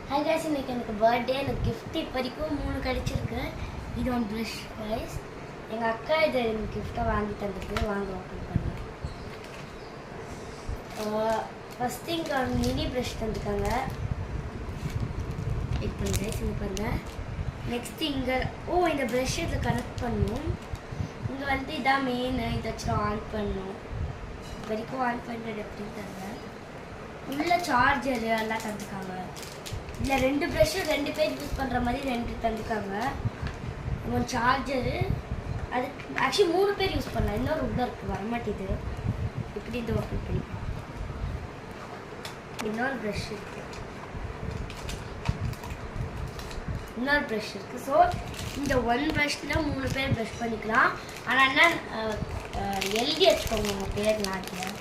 Hi guys, இன்னைக்கு எனக்கு birthday. எனக்கு கிஃப்ட் இப்போ வரைக்கும் 3 கிடைச்சிருக்கு. இது ஒன் ப்ரஷ் கைஸ். எங்கள் அக்கா இதை எனக்கு கிஃப்டாக வாங்கி தந்துருக்கு. வாங்க ஓப்பன் பண்ணலாம். ஃபஸ்ட்டு இங்கே மினி ப்ரஷ் தந்துருக்காங்க. வெயிட் பண்ணுங்க கைஸ், இங்கே பாருங்கள். நெக்ஸ்ட் இங்கே இந்த ப்ரஷ் இதை கனெக்ட் பண்ணணும். இங்கே வந்து இதான் மெயின். இதை வச்சு ஆன் பண்ணணும். இது வரைக்கும் ஆன் பண்ணுறது எப்படின்னு தரல. உள்ள சார்ஜரு எல்லாம் தந்துருக்காங்க. இல்லை 2 ப்ரஷ்ஷு 2 பேர் யூஸ் பண்ணுற மாதிரி 2 தந்துருக்காங்க. ஒரு சார்ஜரு, அதுக்கு ஆக்சுவலி 3 பேர் யூஸ் பண்ணலாம். இன்னொரு உள்ள இருக்குது, வரமாட்டேது. இப்படி இந்த ஓப்பன் பண்ணிக்கலாம். இன்னொரு ப்ரஷ் இருக்குது, ஸோ இந்த 1 ப்ரஷ்ஷில் 3 பேர் ப்ரஷ் பண்ணிக்கலாம். ஆனால் என்ன எழுதி வச்சுக்கோங்க உங்கள் பேர் நாட்டில்.